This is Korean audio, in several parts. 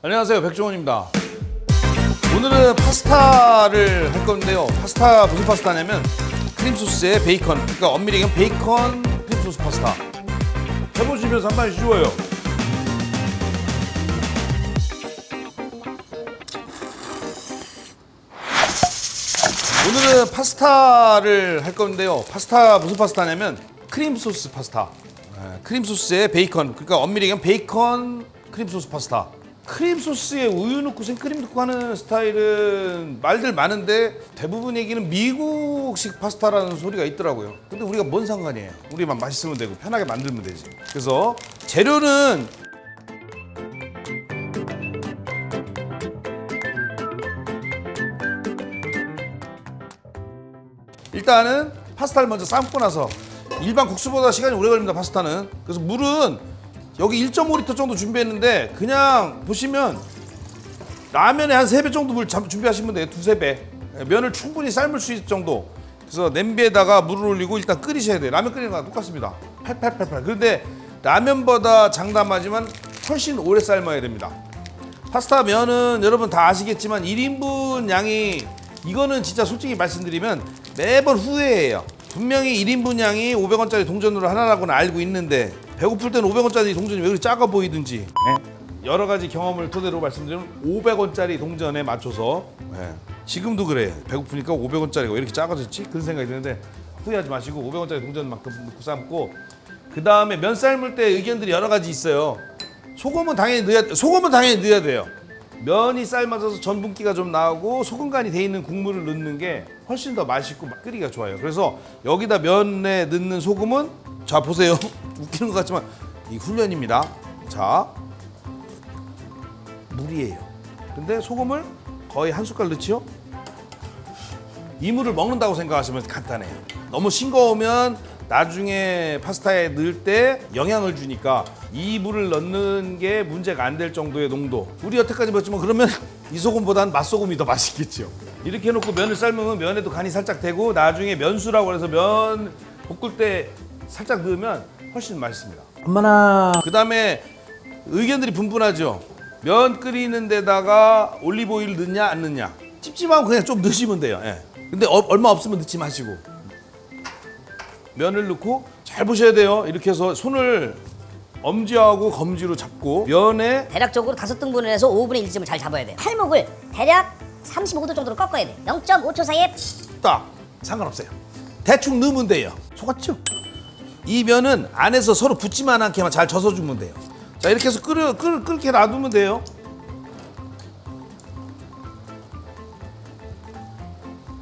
안녕하세요, 백종원입니다. 오늘은 파스타를 할 건데요. 파스타 무슨 파스타냐면 크림 소스에 베이컨, 그러니까 엄밀히 얘기하면 베이컨 크림 소스 파스타. 해보시면서 한 마디 쉬워요. 오늘은 파스타를 할 건데요. 파스타 무슨 파스타냐면 크림 소스 파스타. 크림 소스에 베이컨, 그러니까 엄밀히 얘기하면 베이컨 크림 소스 파스타. 크림 소스에 우유 넣고 생크림 넣고 하는 스타일은 말들 많은데 대부분 얘기는 미국식 파스타라는 소리가 있더라고요. 근데 우리가 뭔 상관이에요? 우리만 맛있으면 되고 편하게 만들면 되지. 그래서 재료는 일단은 파스타를 먼저 삶고 나서, 일반 국수보다 시간이 오래 걸립니다, 파스타는. 그래서 물은 여기 1.5리터 정도 준비했는데, 그냥 보시면 라면에 한 3배 정도 물 준비하시면 돼요. 2~3배. 면을 충분히 삶을 수 있을 정도. 그래서 냄비에다가 물을 올리고 일단 끓이셔야 돼요. 라면 끓이는 거랑 똑같습니다. 팔팔팔팔. 그런데 라면보다 장담하지만 훨씬 오래 삶아야 됩니다. 파스타 면은 여러분 다 아시겠지만 1인분 양이, 이거는 진짜 솔직히 말씀드리면 매번 후회해요. 분명히 1인분 양이 500원짜리 동전으로 하나라고는 알고 있는데, 배고플 때는 500원짜리 동전이 왜 그렇게 작아 보이든지, 여러 가지 경험을 토대로 말씀드리면 500원짜리 동전에 맞춰서, 지금도 그래. 배고프니까 500원짜리가 왜 이렇게 작아졌지? 그런 생각이 드는데 후회하지 마시고 500원짜리 동전만큼 넣고 삶고, 그 다음에 면 삶을 때 의견들이 여러 가지 있어요. 소금은 당연히 넣어야 돼요. 면이 삶아져서 전분기가 좀 나오고 소금 간이 돼 있는 국물을 넣는 게 훨씬 더 맛있고 끓이기가 좋아요. 그래서 여기다 면에 넣는 소금은, 자 보세요. 웃기는 것 같지만 이 훈련입니다. 자, 물이에요. 근데 소금을 거의 한 숟갈 넣지요. 이 물을 먹는다고 생각하시면 간단해요. 너무 싱거우면 나중에 파스타에 넣을 때 영향을 주니까 이 물을 넣는 게 문제가 안 될 정도의 농도. 우리 여태까지 봤지만 그러면 이 소금보다는 맛소금이 더 맛있겠죠. 이렇게 해놓고 면을 삶으면 면에도 간이 살짝 되고, 나중에 면수라고 해서 면 볶을 때 살짝 넣으면 훨씬 맛있습니다. 엄마나. 그 다음에 의견들이 분분하죠. 면 끓이는 데다가 올리브 오일 넣냐 안 넣냐. 찝찝하면 그냥 좀 넣으시면 돼요. 근데 얼마 없으면 넣지 마시고 면을 넣고, 잘 보셔야 돼요. 이렇게 해서 손을 엄지하고 검지로 잡고 면에 대략적으로 5등분을 해서 5분의 1쯤을 잘 잡아야 돼요. 팔목을 대략 35도 정도로 꺾어야 돼요. 0.5초 사이에 딱 상관없어요. 대충 넣으면 돼요. 속았죠? 이 면은 안에서 서로 붙지만 않게만 잘 젖어주면 돼요. 자, 이렇게 해서 끓게 놔두면 돼요.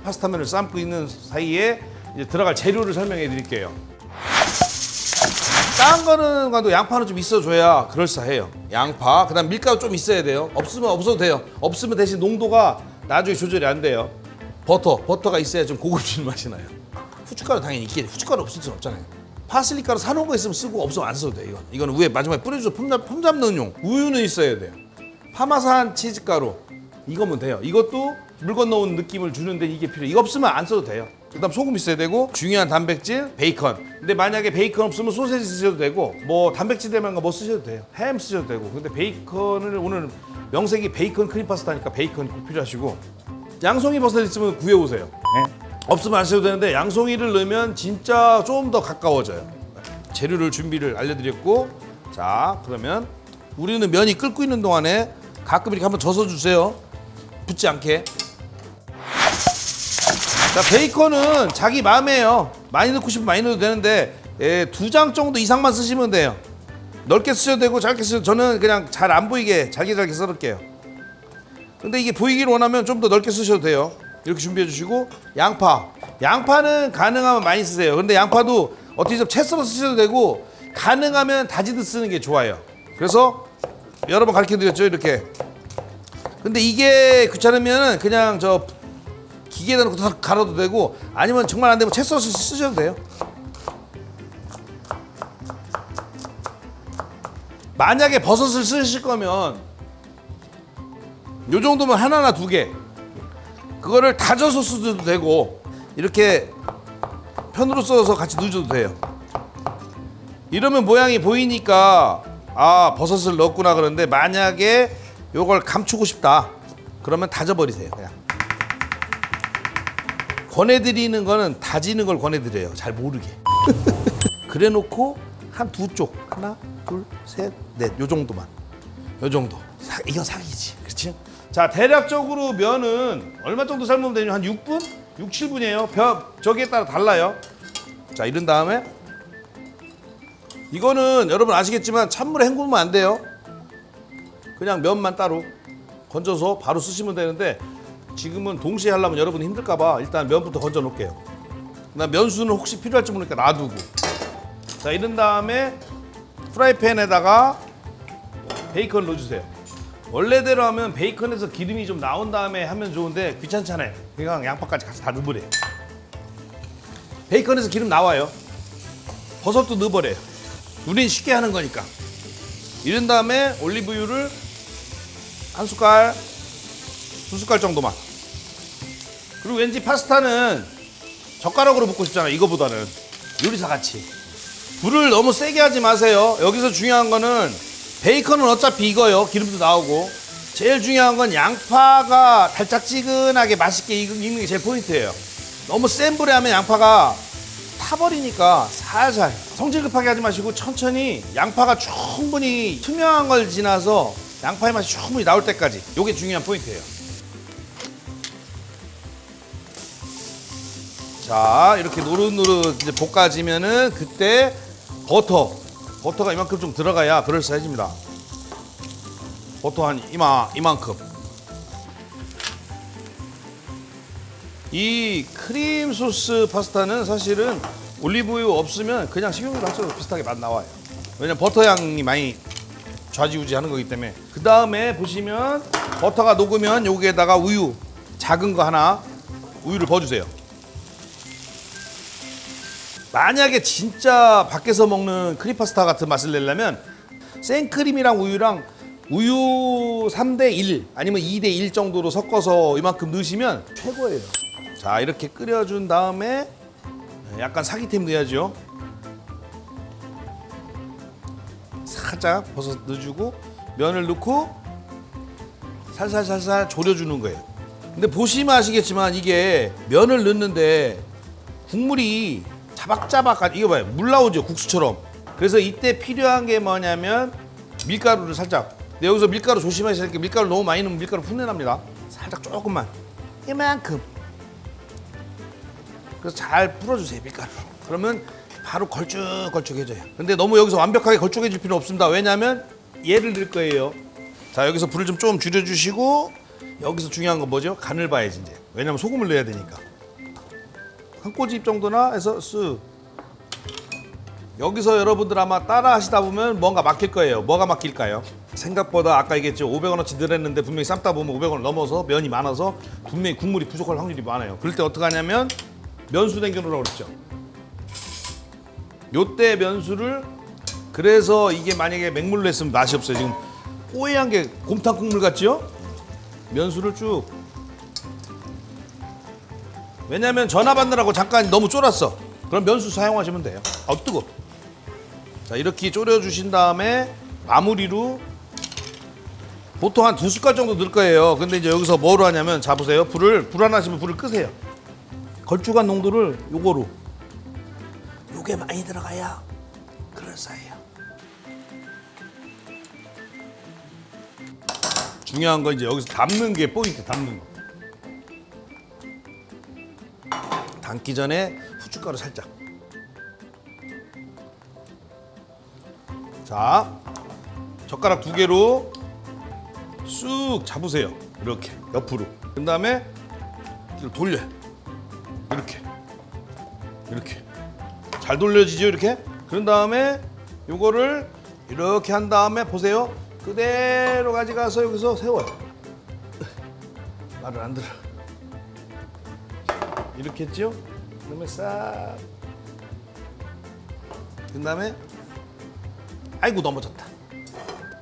파스타면을 삶고 있는 사이에 이제 들어갈 재료를 설명해 드릴게요. 딴 거는 가도 양파는 좀 있어줘야 그럴싸해요. 양파, 그다음 밀가루 좀 있어야 돼요. 없으면 없어도 돼요. 없으면 대신 농도가 나중에 조절이 안 돼요. 버터가 있어야 좀 고급진 맛이 나요. 후춧가루 당연히 있겠지. 후춧가루 없을 순 없잖아요. 파슬리 가루 사놓은 거 있으면 쓰고, 없으면 안 써도 돼요. 이거는 위에 마지막에 뿌려줘서 폼 잡는 용. 우유는 있어야 돼요. 파마산 치즈가루, 이거면 돼요. 이것도 물 건너온 느낌을 주는데 이게 필요해요. 이거 없으면 안 써도 돼요. 그다음 소금 있어야 되고, 중요한 단백질 베이컨. 근데 만약에 베이컨 없으면 소세지 쓰셔도 되고, 뭐 단백질 되면 뭐 쓰셔도 돼요. 햄 쓰셔도 되고. 근데 베이컨을, 오늘 명색이 베이컨 크림 파스타니까 베이컨 꼭 필요하시고, 양송이 버섯 있으면 구해오세요. 없으면 안 쓰셔도 되는데 양송이를 넣으면 진짜 좀 더 가까워져요. 재료를 준비를 알려드렸고, 자, 그러면 우리는 면이 끓고 있는 동안에 가끔 이렇게 한번 져서 주세요. 붙지 않게. 자, 베이컨은 자기 마음이에요. 많이 넣고 싶으면 많이 넣어도 되는데 2장 정도 이상만 쓰시면 돼요. 넓게 쓰셔도 되고 짧게 쓰셔도, 저는 그냥 잘 안 보이게 잘게 썰을게요. 근데 이게 보이기를 원하면 좀 더 넓게 쓰셔도 돼요. 이렇게 준비해 주시고, 양파는 가능하면 많이 쓰세요. 근데 양파도 어떻게 좀 채 썰어 쓰셔도 되고, 가능하면 다지듯 쓰는 게 좋아요. 그래서 여러 번 가르쳐 드렸죠, 이렇게. 근데 이게 귀찮으면 그냥 저 기계에다 놓고 다 갈아도 되고, 아니면 정말 안 되면 채 썰어서 쓰셔도 돼요. 만약에 버섯을 쓰실 거면 요 정도면 하나나 2개, 그거를 다져서 쓰셔도 되고, 이렇게 편으로 써서 같이 넣어줘도 돼요. 이러면 모양이 보이니까 아, 버섯을 넣었구나. 그런데 만약에 요걸 감추고 싶다. 그러면 다져버리세요. 그냥. 권해드리는 거는 다지는 걸 권해드려요. 잘 모르게. 그래 놓고 한 두 쪽. 하나, 둘, 셋, 넷. 요 정도만. 요 정도. 이건 사기지. 그렇지? 자, 대략적으로 면은 얼마 정도 삶으면 되냐? 한 6분? 6, 7분이에요. 저기에 따라 달라요. 자, 이런 다음에 이거는 여러분 아시겠지만 찬물에 헹구면 안 돼요. 그냥 면만 따로 건져서 바로 쓰시면 되는데 지금은 동시에 하려면 여러분이 힘들까 봐 일단 면부터 건져 놓을게요. 그다음 면수는 혹시 필요할지 모르니까 놔두고. 자, 이런 다음에 프라이팬에다가 베이컨 넣어주세요. 원래대로 하면 베이컨에서 기름이 좀 나온 다음에 하면 좋은데 귀찮잖아요. 그냥 양파까지 같이 다 넣어버려요. 베이컨에서 기름 나와요. 버섯도 넣어버려요. 우린 쉽게 하는 거니까. 이런 다음에 올리브유를 한 숟갈, 두 숟갈 정도만. 그리고 왠지 파스타는 젓가락으로 붓고 싶잖아요. 이거보다는 요리사 같이. 불을 너무 세게 하지 마세요. 여기서 중요한 거는 베이컨은 어차피 익어요. 기름도 나오고. 제일 중요한 건 양파가 달짝지근하게 맛있게 익는 게 제일 포인트예요. 너무 센 불에 하면 양파가 타버리니까 살살 성질 급하게 하지 마시고 천천히 양파가 충분히 투명한 걸 지나서 양파의 맛이 충분히 나올 때까지. 이게 중요한 포인트예요. 자, 이렇게 노릇노릇 이제 볶아지면은 그때 버터가 이만큼 좀 들어가야 그럴싸해집니다. 버터 한 이만큼. 이 크림 소스 파스타는 사실은 올리브유 없으면 그냥 식용유로 하셔도 비슷하게 맛 나와요. 왜냐면 버터 향이 많이 좌지우지하는 거기 때문에. 그 다음에 보시면 버터가 녹으면 여기에다가 우유 작은 거 하나 우유를 부어주세요. 만약에 진짜 밖에서 먹는 크림 파스타 같은 맛을 내려면 생크림이랑 우유랑 우유 3대 1 아니면 2대 1 정도로 섞어서 이만큼 넣으시면 최고예요. 자, 이렇게 끓여준 다음에 약간 사기템 넣어야죠. 살짝 버섯 넣어주고 면을 넣고 살살 졸여주는 거예요. 근데 보시면 아시겠지만 이게 면을 넣는데 국물이 자박자박, 이거 봐요. 물 나오죠, 국수처럼. 그래서 이때 필요한 게 뭐냐면 밀가루를 살짝. 근데 여기서 밀가루 조심하셔야 될 게 밀가루 너무 많이 넣으면 밀가루 풋내 납니다. 살짝 조금만, 이만큼. 그래서 잘 풀어주세요, 밀가루. 그러면 바로 걸쭉해져요. 근데 너무 여기서 완벽하게 걸쭉해질 필요는 없습니다. 왜냐하면 얘를 넣을 거예요. 자, 여기서 불을 좀 줄여주시고 여기서 중요한 건 뭐죠? 간을 봐야지 이제. 왜냐면 소금을 넣어야 되니까. 한 꼬집 정도나 해서 쓱. 여기서 여러분들 아마 따라 하시다 보면 뭔가 막힐 거예요. 뭐가 막힐까요? 생각보다 아까 얘기했죠. 500원어치 늘었는데 분명히 삶다 보면 500원 넘어서 면이 많아서 분명히 국물이 부족할 확률이 많아요. 그럴 때 어떻게 하냐면 면수 남겨놓으라고 그랬죠. 요때 면수를, 그래서 이게 만약에 맹물로 했으면 맛이 없어요. 지금 뽀얀 게 곰탕 국물 같죠? 면수를 쭉. 왜냐면 전화 받느라고 잠깐 너무 쫄았어. 그럼 면수 사용하시면 돼요. 뜨거. 자, 이렇게 졸여주신 다음에 마무리로 보통 한 2숟갈 정도 넣을 거예요. 근데 이제 여기서 뭐로 하냐면, 자 보세요. 불 안 하시면 불을 끄세요. 걸쭉한 농도를 요거로. 요게 많이 들어가야 그럴싸해요. 중요한 건 이제 여기서 담는 게 포인트, 담는 거. 담기 전에 후춧가루 살짝. 자, 젓가락 2개로 쑥 잡으세요. 이렇게 옆으로. 그 다음에 이걸 돌려요. 이렇게 잘 돌려지죠, 이렇게. 그런 다음에 요거를 이렇게 한 다음에 보세요. 그대로 가져가서 여기서 세워요. 말을 안 들어. 이렇게 했죠? 그다음에 싹. 그 다음에 아이고 넘어졌다.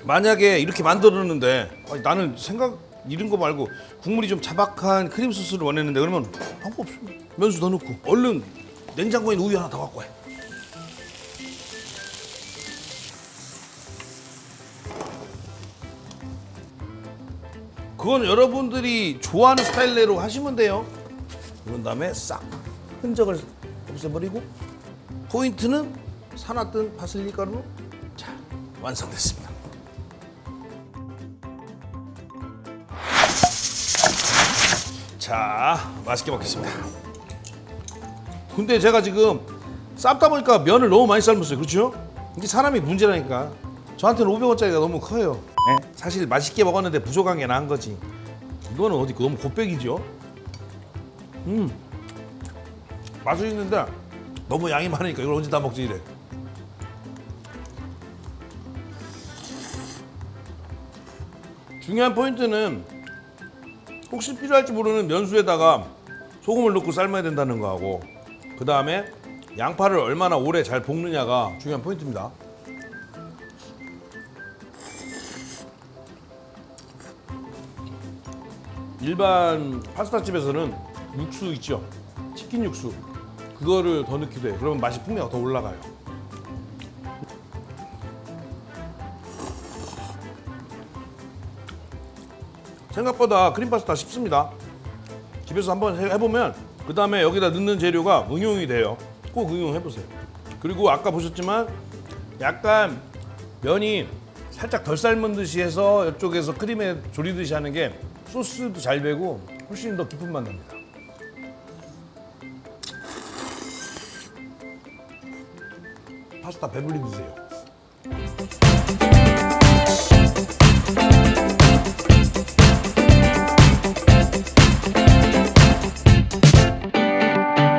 만약에 이렇게 만들었는데 나는 생각 이런 거 말고 국물이 좀 자박한 크림 소스를 원했는데, 그러면 방법 없습니다. 면수 더 넣고 얼른 냉장고에 있는 우유 하나 더 갖고 와요. 그건 여러분들이 좋아하는 스타일대로 하시면 돼요. 그런 다음에 싹 흔적을 없애버리고 포인트는 사놨던 파슬리 가루. 자, 완성됐습니다. 자, 맛있게 먹겠습니다. 근데 제가 지금 삶다 보니까 면을 너무 많이 삶았어요. 그렇죠? 이게 사람이 문제라니까. 저한테는 500원짜리가 너무 커요. 네. 사실 맛있게 먹었는데 부족한 게 나은 거지. 이거는 어디 너무 곱빼기죠? 맛은 있는데 너무 양이 많으니까 이걸 언제 다 먹지 이래. 중요한 포인트는 혹시 필요할지 모르는 면수에다가 소금을 넣고 삶아야 된다는 거하고, 그 다음에 양파를 얼마나 오래 잘 볶느냐가 중요한 포인트입니다. 일반 파스타 집에서는 육수 있죠? 치킨 육수. 그거를 더 넣기도 해요. 그러면 맛이 풍미가 더 올라가요. 생각보다 크림 파스타 쉽습니다. 집에서 한번 해보면 그 다음에 여기다 넣는 재료가 응용이 돼요. 꼭 응용해보세요. 그리고 아까 보셨지만 약간 면이 살짝 덜 삶은 듯이 해서 이쪽에서 크림에 졸이듯이 하는 게 소스도 잘 배고 훨씬 더 깊은 맛 납니다. 파스타 배불리 드세요.